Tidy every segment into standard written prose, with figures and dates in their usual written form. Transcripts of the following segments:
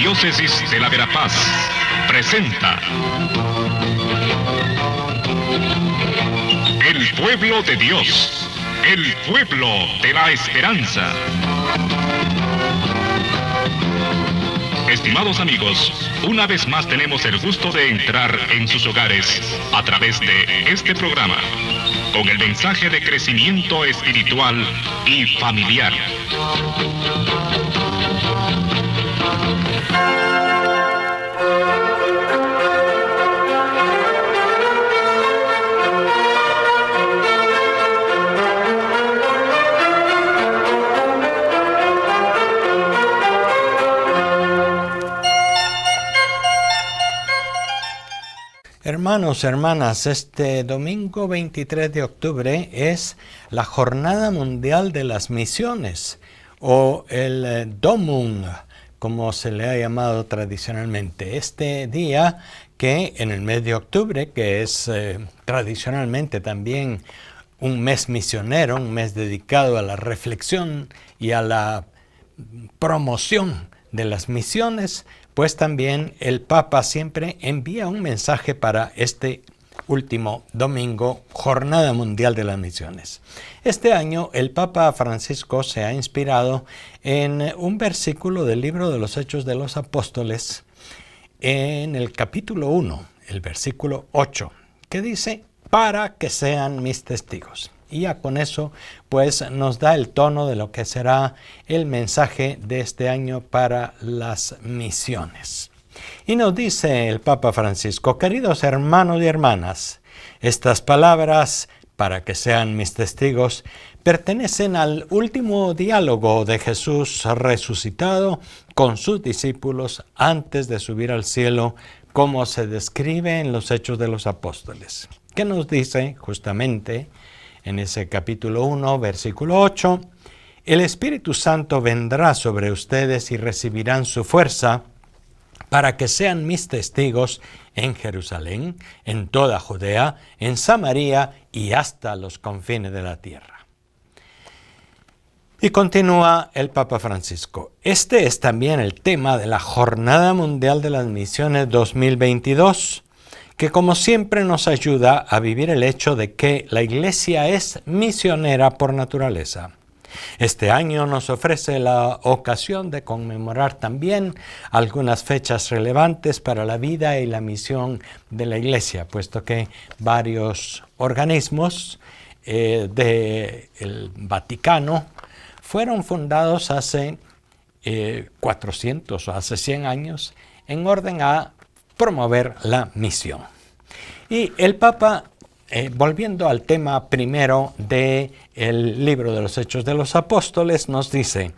Arquidiócesis de la Verapaz presenta El pueblo de Dios, el pueblo de la esperanza. Estimados amigos, una vez más tenemos el gusto de entrar en sus hogares a través de este programa, con el mensaje de crecimiento espiritual y familiar. Hermanos, hermanas, este domingo 23 de octubre es la Jornada Mundial de las Misiones, o el Domung, como se le ha llamado tradicionalmente. Este día que en el mes de octubre, que es tradicionalmente también un mes misionero, un mes dedicado a la reflexión y a la promoción de las misiones, pues también el Papa siempre envía un mensaje para este último domingo, Jornada Mundial de las Misiones. Este año el Papa Francisco se ha inspirado en un versículo del libro de los Hechos de los Apóstoles, en el capítulo 1, el versículo 8, que dice, para que sean mis testigos. Y ya con eso, pues nos da el tono de lo que será el mensaje de este año para las misiones. Y nos dice el Papa Francisco, queridos hermanos y hermanas, estas palabras, para que sean mis testigos, pertenecen al último diálogo de Jesús resucitado con sus discípulos antes de subir al cielo, como se describe en los Hechos de los Apóstoles. ¿Qué nos dice justamente? En ese capítulo 1, versículo 8, el Espíritu Santo vendrá sobre ustedes y recibirán su fuerza para que sean mis testigos en Jerusalén, en toda Judea, en Samaria y hasta los confines de la tierra. Y continúa el Papa Francisco. Este es también el tema de la Jornada Mundial de las Misiones 2022, que como siempre nos ayuda a vivir el hecho de que la Iglesia es misionera por naturaleza. Este año nos ofrece la ocasión de conmemorar también algunas fechas relevantes para la vida y la misión de la Iglesia, puesto que varios organismos del Vaticano fueron fundados hace 400 o hace 100 años en orden a promover la misión. Y el Papa, volviendo al tema primero del libro de los Hechos de los Apóstoles, nos dice,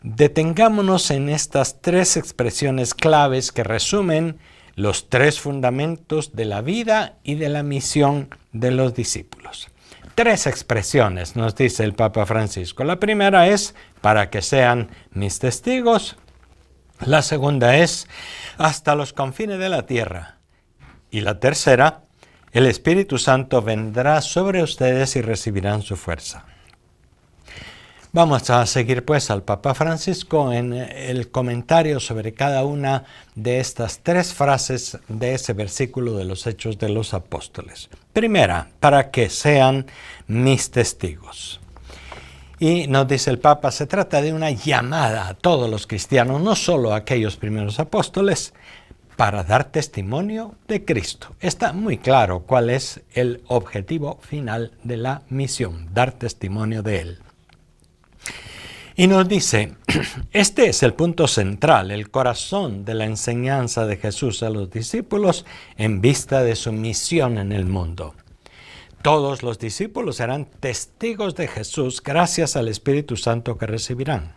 detengámonos en estas tres expresiones claves que resumen los tres fundamentos de la vida y de la misión de los discípulos. Tres expresiones, nos dice el Papa Francisco. La primera es, para que sean mis testigos. La segunda es, hasta los confines de la tierra. Y la tercera, el Espíritu Santo vendrá sobre ustedes y recibirán su fuerza. Vamos a seguir pues al Papa Francisco en el comentario sobre cada una de estas tres frases de ese versículo de los Hechos de los Apóstoles. Primera, para que sean mis testigos. Y nos dice el Papa, se trata de una llamada a todos los cristianos, no solo a aquellos primeros apóstoles, para dar testimonio de Cristo. Está muy claro cuál es el objetivo final de la misión, dar testimonio de Él. Y nos dice, este es el punto central, el corazón de la enseñanza de Jesús a los discípulos en vista de su misión en el mundo. Todos los discípulos serán testigos de Jesús gracias al Espíritu Santo que recibirán.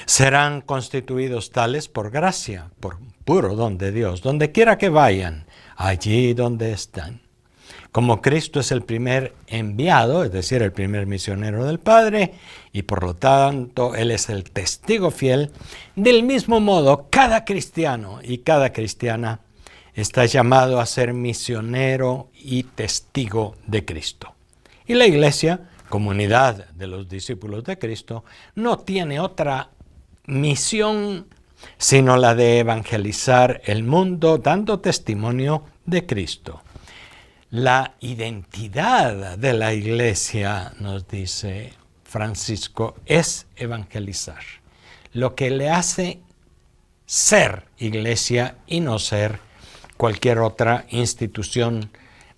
Serán constituidos tales por gracia, por puro don de Dios, donde quiera que vayan, allí donde están. Como Cristo es el primer enviado, es decir, el primer misionero del Padre, y por lo tanto Él es el testigo fiel, del mismo modo cada cristiano y cada cristiana está llamado a ser misionero y testigo de Cristo. Y la Iglesia, comunidad de los discípulos de Cristo, no tiene otra misión sino la de evangelizar el mundo dando testimonio de Cristo. La identidad de la iglesia, nos dice Francisco, es evangelizar. Lo que le hace ser iglesia y no ser cualquier otra institución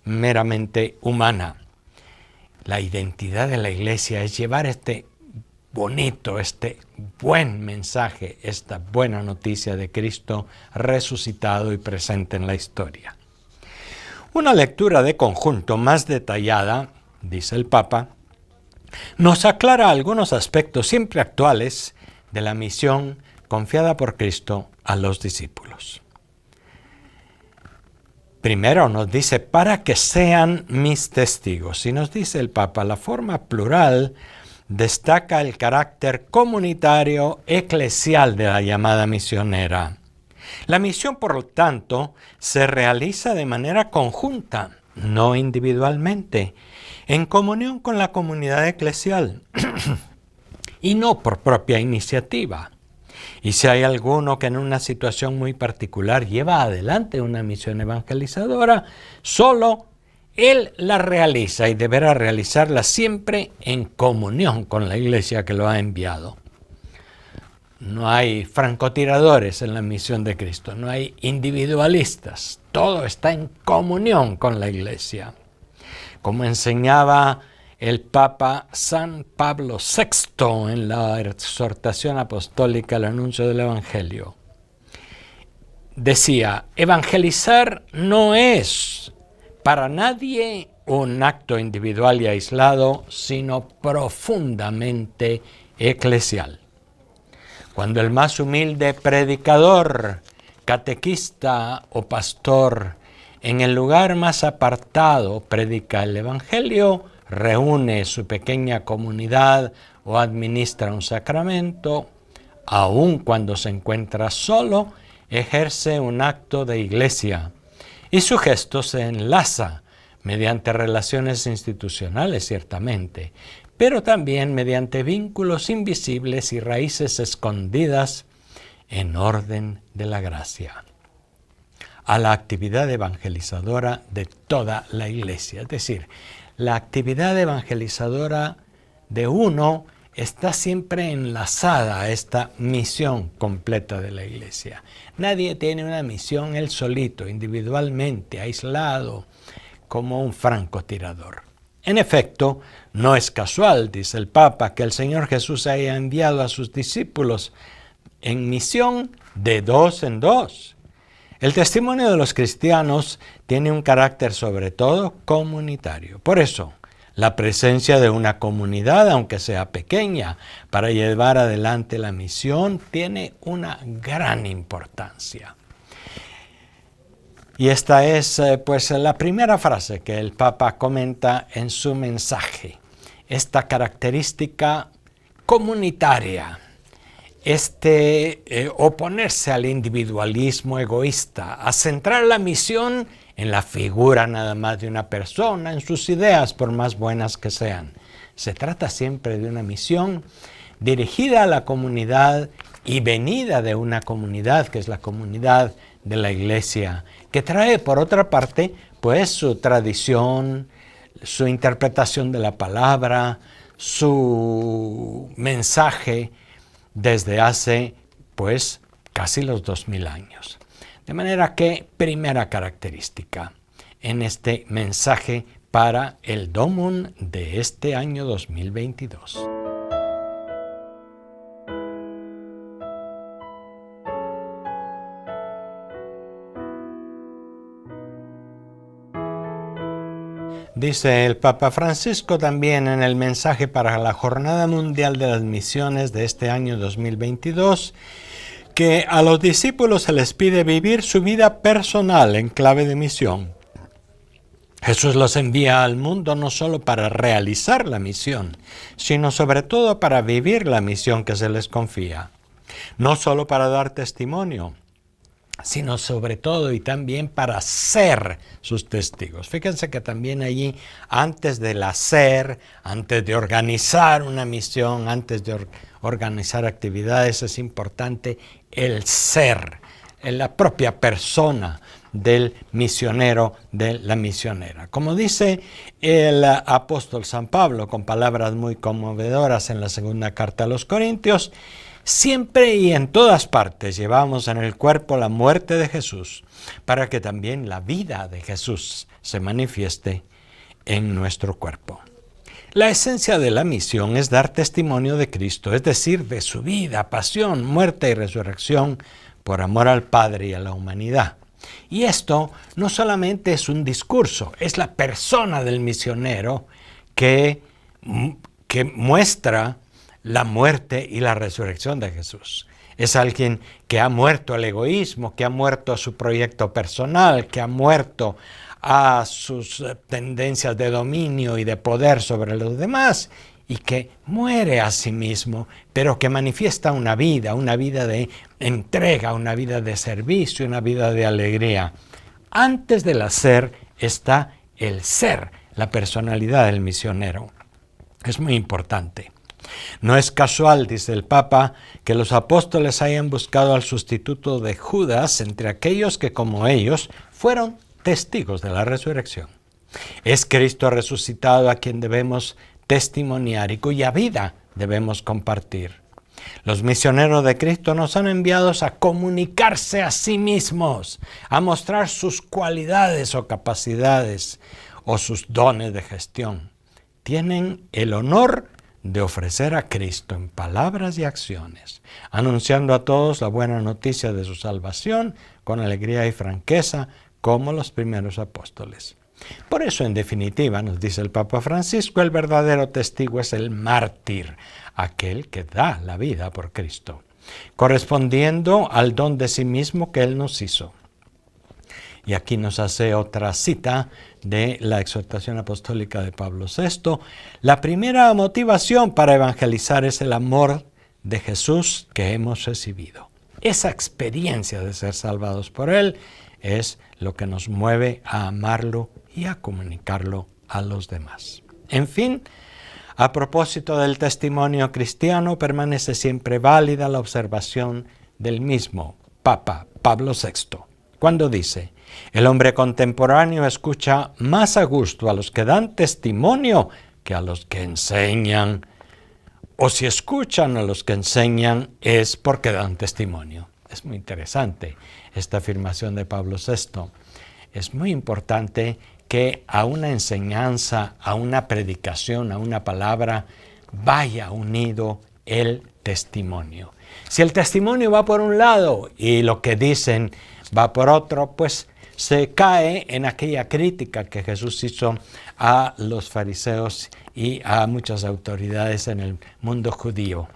meramente humana. La identidad de la iglesia es llevar este bonito, este buen mensaje, esta buena noticia de Cristo resucitado y presente en la historia. Una lectura de conjunto más detallada, dice el Papa, nos aclara algunos aspectos siempre actuales de la misión confiada por Cristo a los discípulos. Primero nos dice, para que sean mis testigos. Y nos dice el Papa, la forma plural destaca el carácter comunitario eclesial de la llamada misionera. La misión, por lo tanto, se realiza de manera conjunta, no individualmente, en comunión con la comunidad eclesial y no por propia iniciativa. Y si hay alguno que en una situación muy particular lleva adelante una misión evangelizadora, solo él la realiza y deberá realizarla siempre en comunión con la iglesia que lo ha enviado. No hay francotiradores en la misión de Cristo, no hay individualistas, todo está en comunión con la iglesia. Como enseñaba el Papa San Pablo VI en la exhortación apostólica al anuncio del Evangelio, decía, evangelizar no es para nadie un acto individual y aislado, sino profundamente eclesial. Cuando el más humilde predicador, catequista o pastor en el lugar más apartado predica el Evangelio, reúne su pequeña comunidad o administra un sacramento, aun cuando se encuentra solo, ejerce un acto de iglesia y su gesto se enlaza mediante relaciones institucionales, ciertamente, pero también mediante vínculos invisibles y raíces escondidas en orden de la gracia, a la actividad evangelizadora de toda la iglesia. Es decir, la actividad evangelizadora de uno está siempre enlazada a esta misión completa de la iglesia. Nadie tiene una misión él solito, individualmente, aislado, como un francotirador. En efecto, no es casual, dice el Papa, que el Señor Jesús haya enviado a sus discípulos en misión de dos en dos. El testimonio de los cristianos tiene un carácter sobre todo comunitario. Por eso, la presencia de una comunidad, aunque sea pequeña, para llevar adelante la misión, tiene una gran importancia. Y esta es pues la primera frase que el Papa comenta en su mensaje. Esta característica comunitaria, oponerse al individualismo egoísta, a centrar la misión en la figura nada más de una persona, en sus ideas, por más buenas que sean. Se trata siempre de una misión dirigida a la comunidad y venida de una comunidad, que es la comunidad de la Iglesia, que trae, por otra parte, pues su tradición, su interpretación de la palabra, su mensaje desde hace, pues, casi los 2000 años. De manera que, primera característica en este mensaje para el Domum de este año 2022. Dice el Papa Francisco también en el mensaje para la Jornada Mundial de las Misiones de este año 2022, que a los discípulos se les pide vivir su vida personal en clave de misión. Jesús los envía al mundo no solo para realizar la misión, sino sobre todo para vivir la misión que se les confía. No solo para dar testimonio, sino sobre todo y también para ser sus testigos. Fíjense que también allí, antes del hacer, antes de organizar una misión, antes de organizar actividades, es importante el ser, en la propia persona del misionero, de la misionera. Como dice el apóstol San Pablo, con palabras muy conmovedoras en la segunda carta a los Corintios, siempre y en todas partes llevamos en el cuerpo la muerte de Jesús, para que también la vida de Jesús se manifieste en nuestro cuerpo. La esencia de la misión es dar testimonio de Cristo, es decir, de su vida, pasión, muerte y resurrección por amor al Padre y a la humanidad. Y esto no solamente es un discurso, es la persona del misionero que muestra la muerte y la resurrección de Jesús. Es alguien que ha muerto al egoísmo, que ha muerto a su proyecto personal, que ha muerto a sus tendencias de dominio y de poder sobre los demás, y que muere a sí mismo, pero que manifiesta una vida de entrega, una vida de servicio, una vida de alegría. Antes del hacer está el ser, la personalidad del misionero. Es muy importante. No es casual, dice el Papa, que los apóstoles hayan buscado al sustituto de Judas entre aquellos que, como ellos, fueron testigos de la resurrección. Es Cristo resucitado a quien debemos testimoniar y cuya vida debemos compartir. Los misioneros de Cristo nos han enviado a comunicarse a sí mismos, a mostrar sus cualidades o capacidades o sus dones de gestión. Tienen el honor de ofrecer a Cristo en palabras y acciones, anunciando a todos la buena noticia de su salvación con alegría y franqueza, como los primeros apóstoles. Por eso, en definitiva, nos dice el Papa Francisco, el verdadero testigo es el mártir, aquel que da la vida por Cristo, correspondiendo al don de sí mismo que Él nos hizo. Y aquí nos hace otra cita de la exhortación apostólica de Pablo VI. La primera motivación para evangelizar es el amor de Jesús que hemos recibido. Esa experiencia de ser salvados por Él es lo que nos mueve a amarlo y a comunicarlo a los demás. En fin, a propósito del testimonio cristiano, permanece siempre válida la observación del mismo Papa Pablo VI, cuando dice: el hombre contemporáneo escucha más a gusto a los que dan testimonio que a los que enseñan, o si escuchan a los que enseñan es porque dan testimonio. Es muy interesante esta afirmación de Pablo VI. Es muy importante que a una enseñanza, a una predicación, a una palabra, vaya unido el testimonio. Si el testimonio va por un lado y lo que dicen va por otro, pues se cae en aquella crítica que Jesús hizo a los fariseos y a muchas autoridades en el mundo judío.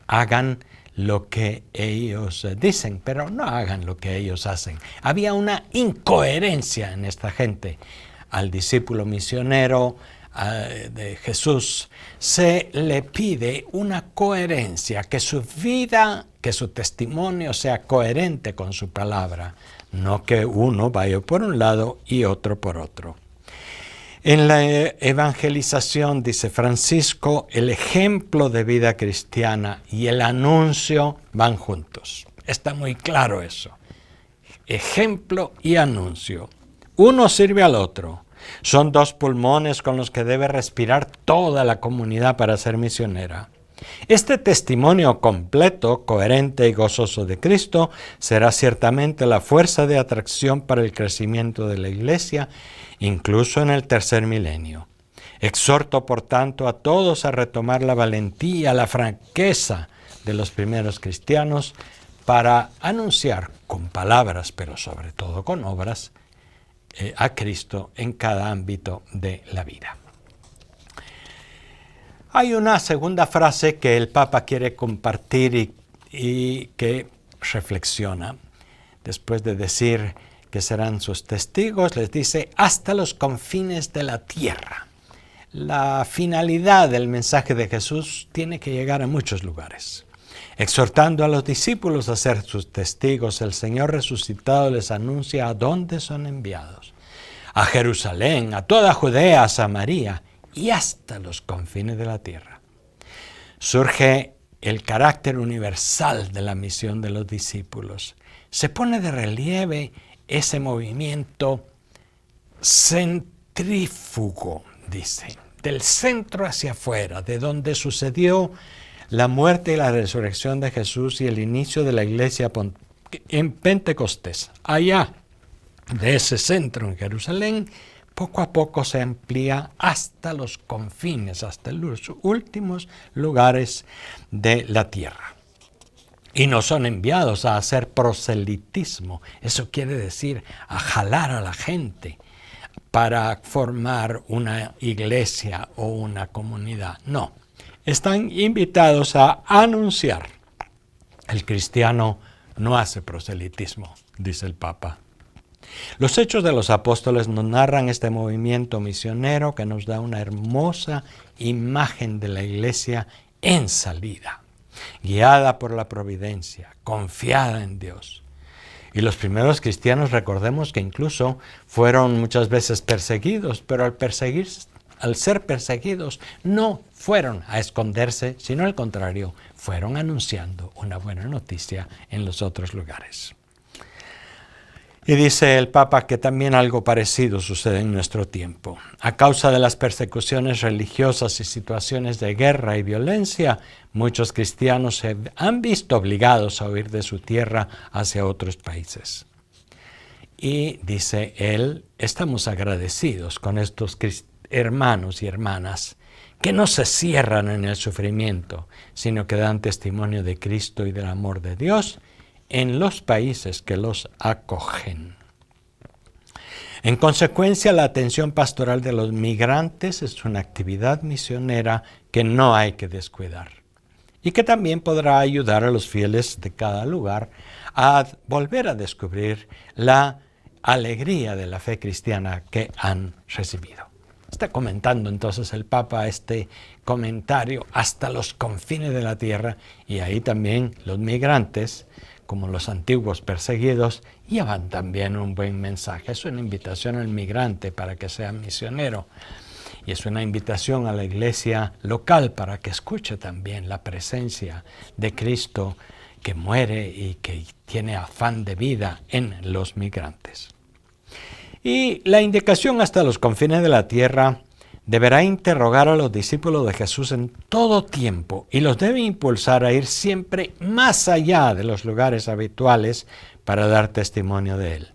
Hagan lo que ellos dicen, pero no hagan lo que ellos hacen. Había una incoherencia en esta gente. Al discípulo misionero de Jesús se le pide una coherencia, que su vida, que su testimonio sea coherente con su palabra, no que uno vaya por un lado y otro por otro. En la evangelización, dice Francisco, el ejemplo de vida cristiana y el anuncio van juntos. Está muy claro eso. Ejemplo y anuncio. Uno sirve al otro. Son dos pulmones con los que debe respirar toda la comunidad para ser misionera. Este testimonio completo, coherente y gozoso de Cristo será ciertamente la fuerza de atracción para el crecimiento de la Iglesia, incluso en el tercer milenio. Exhorto, por tanto, a todos a retomar la valentía, la franqueza de los primeros cristianos para anunciar con palabras, pero sobre todo con obras, a Cristo en cada ámbito de la vida. Hay una segunda frase que el Papa quiere compartir y que reflexiona. Después de decir que serán sus testigos, les dice: hasta los confines de la tierra. La finalidad del mensaje de Jesús tiene que llegar a muchos lugares. Exhortando a los discípulos a ser sus testigos, el Señor resucitado les anuncia a dónde son enviados. A Jerusalén, a toda Judea, a Samaria y hasta los confines de la tierra. Surge el carácter universal de la misión de los discípulos. Se pone de relieve ese movimiento centrífugo, dice, del centro hacia afuera, de donde sucedió la muerte y la resurrección de Jesús y el inicio de la iglesia en Pentecostés. Allá de ese centro en Jerusalén, poco a poco se amplía hasta los confines, hasta los últimos lugares de la tierra. Y no son enviados a hacer proselitismo. Eso quiere decir a jalar a la gente para formar una iglesia o una comunidad. No, están invitados a anunciar. El cristiano no hace proselitismo, dice el Papa. Los Hechos de los Apóstoles nos narran este movimiento misionero que nos da una hermosa imagen de la iglesia en salida, guiada por la providencia, confiada en Dios. Y los primeros cristianos, recordemos que incluso fueron muchas veces perseguidos, pero al ser perseguidos no fueron a esconderse, sino al contrario, fueron anunciando una buena noticia en los otros lugares. Y dice el Papa que también algo parecido sucede en nuestro tiempo. A causa de las persecuciones religiosas y situaciones de guerra y violencia, muchos cristianos se han visto obligados a huir de su tierra hacia otros países. Y dice él, estamos agradecidos con estos hermanos y hermanas que no se cierran en el sufrimiento, sino que dan testimonio de Cristo y del amor de Dios en los países que los acogen. En consecuencia, la atención pastoral de los migrantes es una actividad misionera que no hay que descuidar y que también podrá ayudar a los fieles de cada lugar a volver a descubrir la alegría de la fe cristiana que han recibido. Está comentando entonces el Papa este comentario hasta los confines de la tierra, y ahí también los migrantes, como los antiguos perseguidos, llevan también un buen mensaje. Es una invitación al migrante para que sea misionero, y es una invitación a la iglesia local para que escuche también la presencia de Cristo que muere y que tiene afán de vida en los migrantes. Y la indicación hasta los confines de la tierra deberá interrogar a los discípulos de Jesús en todo tiempo y los debe impulsar a ir siempre más allá de los lugares habituales para dar testimonio de Él.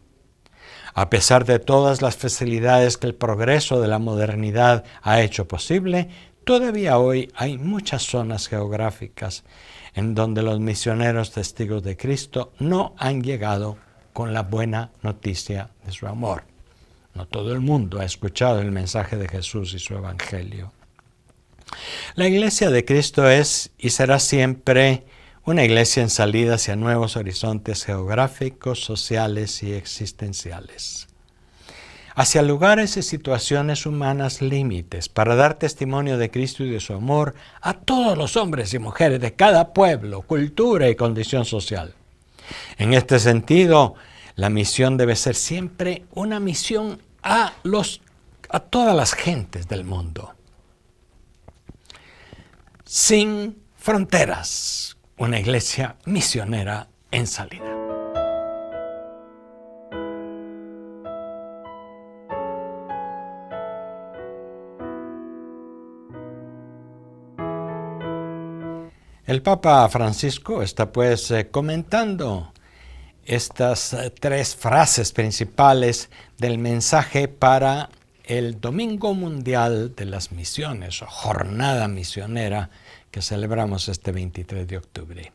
A pesar de todas las facilidades que el progreso de la modernidad ha hecho posible, todavía hoy hay muchas zonas geográficas en donde los misioneros testigos de Cristo no han llegado con la buena noticia de su amor. No todo el mundo ha escuchado el mensaje de Jesús y su evangelio. La iglesia de Cristo es y será siempre una iglesia en salida hacia nuevos horizontes geográficos, sociales y existenciales. Hacia lugares y situaciones humanas límites para dar testimonio de Cristo y de su amor a todos los hombres y mujeres de cada pueblo, cultura y condición social. En este sentido, la misión debe ser siempre una misión a todas las gentes del mundo. Sin fronteras, una iglesia misionera en salida. El Papa Francisco está pues comentando estas tres frases principales del mensaje para el Domingo Mundial de las Misiones, o Jornada Misionera, que celebramos este 23 de octubre.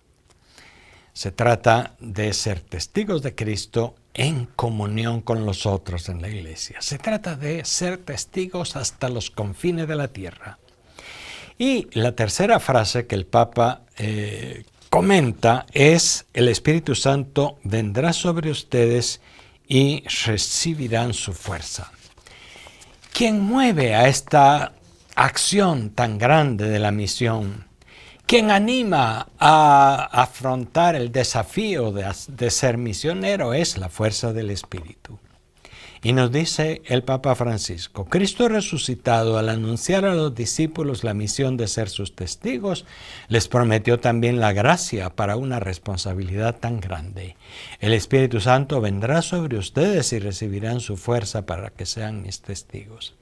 Se trata de ser testigos de Cristo en comunión con los otros en la iglesia. Se trata de ser testigos hasta los confines de la tierra. Y la tercera frase que el Papa comenta es: el Espíritu Santo vendrá sobre ustedes y recibirán su fuerza. Quien mueve a esta acción tan grande de la misión, Quien anima a afrontar el desafío de ser misionero es la fuerza del Espíritu. Y nos dice el Papa Francisco: Cristo resucitado, al anunciar a los discípulos la misión de ser sus testigos, les prometió también la gracia para una responsabilidad tan grande. El Espíritu Santo vendrá sobre ustedes y recibirán su fuerza para que sean mis testigos.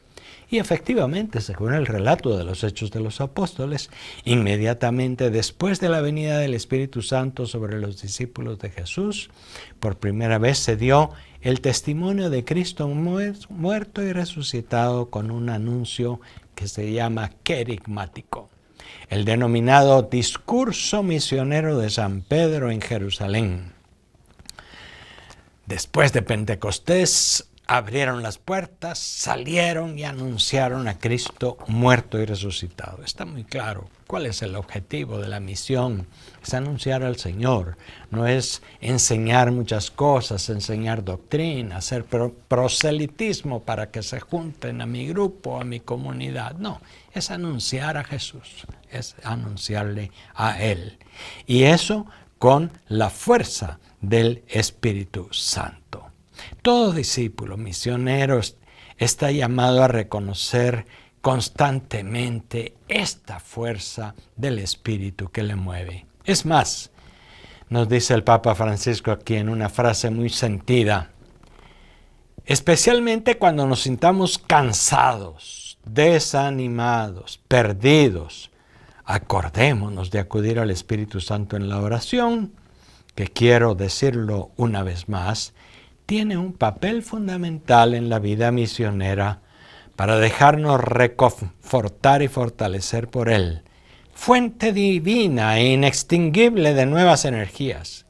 Y efectivamente, según el relato de los Hechos de los Apóstoles, inmediatamente después de la venida del Espíritu Santo sobre los discípulos de Jesús, por primera vez se dio el testimonio de Cristo muerto y resucitado con un anuncio que se llama querigmático, el denominado discurso misionero de San Pedro en Jerusalén. Después de Pentecostés, abrieron las puertas, salieron y anunciaron a Cristo muerto y resucitado. Está muy claro cuál es el objetivo de la misión. Es anunciar al Señor. No es enseñar muchas cosas, enseñar doctrina, hacer proselitismo para que se junten a mi grupo, a mi comunidad. No, es anunciar a Jesús, es anunciarle a Él. Y eso con la fuerza del Espíritu Santo. Todo discípulo misionero está llamado a reconocer constantemente esta fuerza del Espíritu que le mueve. Es más, nos dice el Papa Francisco aquí en una frase muy sentida: especialmente cuando nos sintamos cansados, desanimados, perdidos, acordémonos de acudir al Espíritu Santo en la oración, que, quiero decirlo una vez más, tiene un papel fundamental en la vida misionera para dejarnos reconfortar y fortalecer por Él, fuente divina e inextinguible de nuevas energías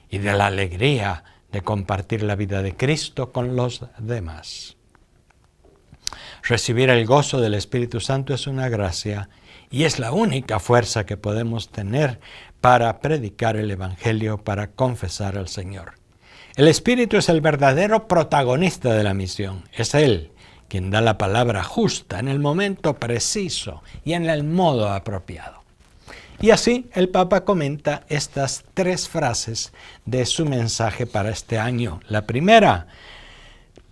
y de la alegría de compartir la vida de Cristo con los demás. Recibir el gozo del Espíritu Santo es una gracia y es la única fuerza que podemos tener para predicar el Evangelio, para confesar al Señor. El Espíritu es el verdadero protagonista de la misión. Es Él quien da la palabra justa en el momento preciso y en el modo apropiado. Y así el Papa comenta estas 3 frases de su mensaje para este año. La primera: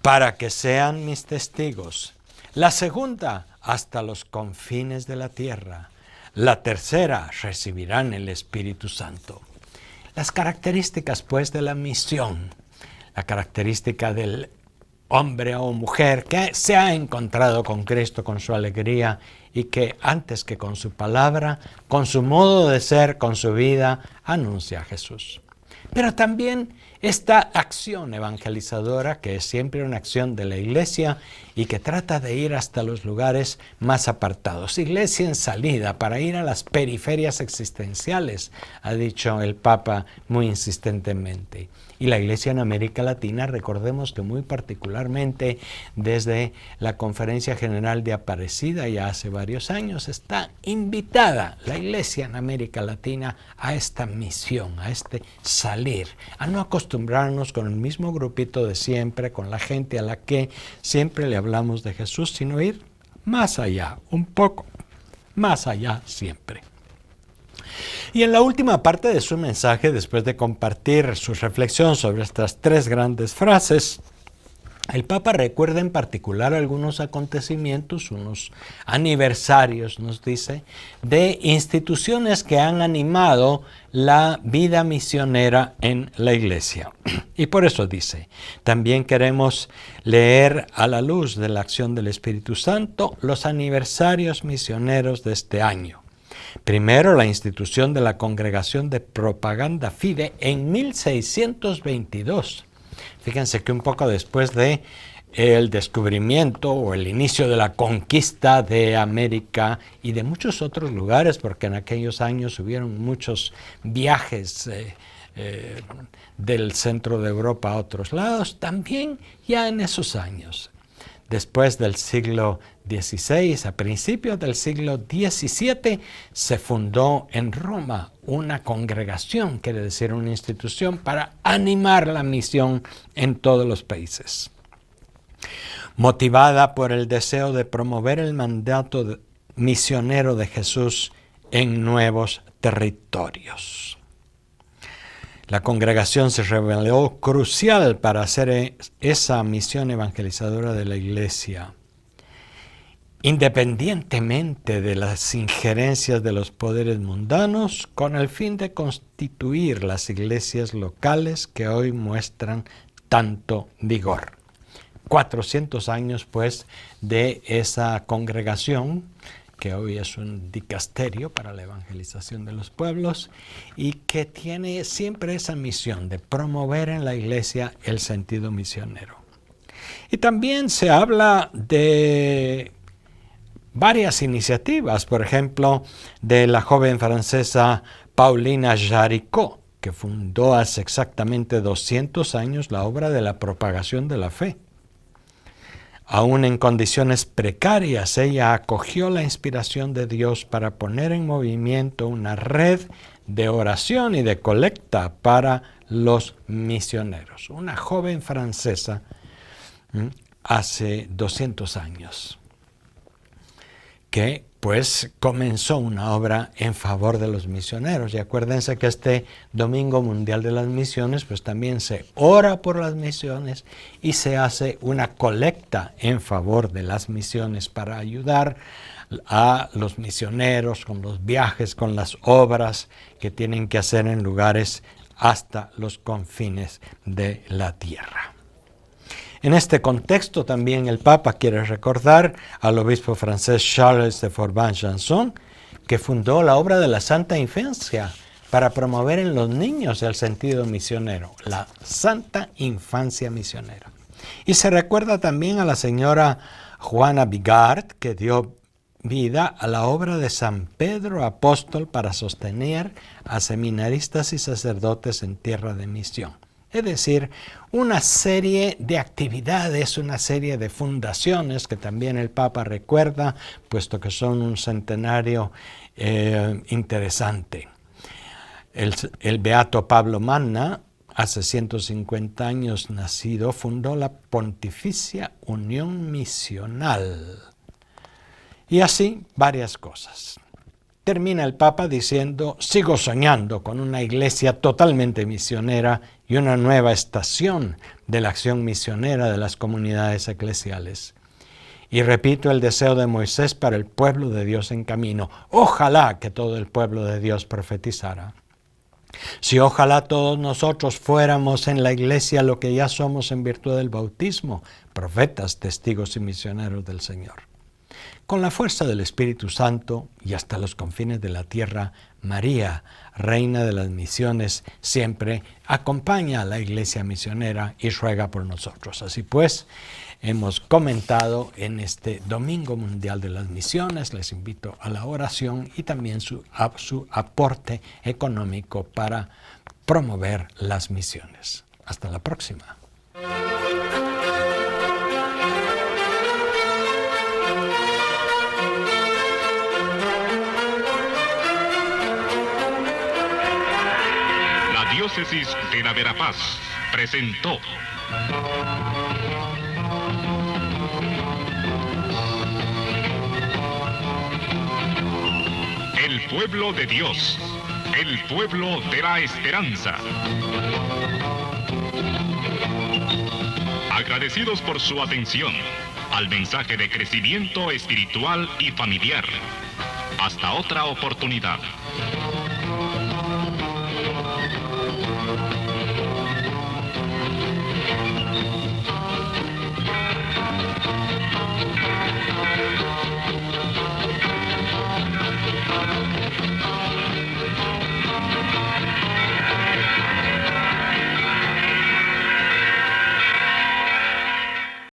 para que sean mis testigos. La segunda: hasta los confines de la tierra. La tercera: recibirán el Espíritu Santo. Las características, pues, de la misión, la característica del hombre o mujer que se ha encontrado con Cristo, con su alegría, y que antes que con su palabra, con su modo de ser, con su vida, anuncia a Jesús. Pero también esta acción evangelizadora, que es siempre una acción de la Iglesia y que trata de ir hasta los lugares más apartados. Iglesia en salida, para ir a las periferias existenciales, ha dicho el Papa muy insistentemente. Y la Iglesia en América Latina, recordemos que muy particularmente desde la Conferencia General de Aparecida ya hace varios años, está invitada la Iglesia en América Latina a esta misión, a este salir, a no acostumbrarnos con el mismo grupito de siempre, con la gente a la que siempre le hablamos de Jesús, sino ir más allá, un poco más allá siempre. Y en la última parte de su mensaje, después de compartir su reflexión sobre estas 3 grandes frases, el Papa recuerda en particular algunos acontecimientos, unos aniversarios, nos dice, de instituciones que han animado la vida misionera en la Iglesia. Y por eso dice: también queremos leer a la luz de la acción del Espíritu Santo los aniversarios misioneros de este año. Primero, la institución de la Congregación de Propaganda Fide en 1622. Fíjense que un poco después de el descubrimiento o el inicio de la conquista de América y de muchos otros lugares, porque en aquellos años hubieron muchos viajes del centro de Europa a otros lados, también ya en esos años. Después del siglo XVI, a principios del siglo XVII, se fundó en Roma una congregación, quiere decir una institución, para animar la misión en todos los países. Motivada por el deseo de promover el mandato misionero de Jesús en nuevos territorios. La congregación se reveló crucial para hacer esa misión evangelizadora de la Iglesia. Independientemente de las injerencias de los poderes mundanos, con el fin de constituir las iglesias locales que hoy muestran tanto vigor. 400 años, pues, de esa congregación, que hoy es un dicasterio para la evangelización de los pueblos, y que tiene siempre esa misión de promover en la iglesia el sentido misionero. Y también se habla de varias iniciativas, por ejemplo, de la joven francesa Paulina Jaricot, que fundó hace exactamente 200 años la obra de la propagación de la fe. Aún en condiciones precarias, ella acogió la inspiración de Dios para poner en movimiento una red de oración y de colecta para los misioneros. Una joven francesa hace 200 años. Que pues comenzó una obra en favor de los misioneros. Y acuérdense que este Domingo Mundial de las Misiones, pues también se ora por las misiones y se hace una colecta en favor de las misiones para ayudar a los misioneros con los viajes, con las obras que tienen que hacer en lugares hasta los confines de la tierra. En este contexto también el Papa quiere recordar al obispo francés Charles de Forbin-Janson, que fundó la obra de la Santa Infancia para promover en los niños el sentido misionero, la Santa Infancia Misionera. Y se recuerda también a la señora Juana Bigard, que dio vida a la obra de San Pedro Apóstol para sostener a seminaristas y sacerdotes en tierra de misión. Es decir, una serie de actividades, una serie de fundaciones que también el Papa recuerda, puesto que son un centenario interesante. El beato Pablo Manna, hace 150 años nacido, fundó la Pontificia Unión Misional. Y así varias cosas. Termina el Papa diciendo: sigo soñando con una iglesia totalmente misionera y una nueva estación de la acción misionera de las comunidades eclesiales. Y repito el deseo de Moisés para el pueblo de Dios en camino. Ojalá que todo el pueblo de Dios profetizara. Si ojalá todos nosotros fuéramos en la iglesia lo que ya somos en virtud del bautismo, profetas, testigos y misioneros del Señor. Con la fuerza del Espíritu Santo y hasta los confines de la tierra, María, Reina de las Misiones, siempre acompaña a la iglesia misionera y ruega por nosotros. Así pues, hemos comentado en este Domingo Mundial de las Misiones. Les invito a la oración y también su aporte económico para promover las misiones. Hasta la próxima. Diócesis de la Verapaz presentó El pueblo de Dios, el pueblo de la esperanza. Agradecidos por su atención al mensaje de crecimiento espiritual y familiar. Hasta otra oportunidad.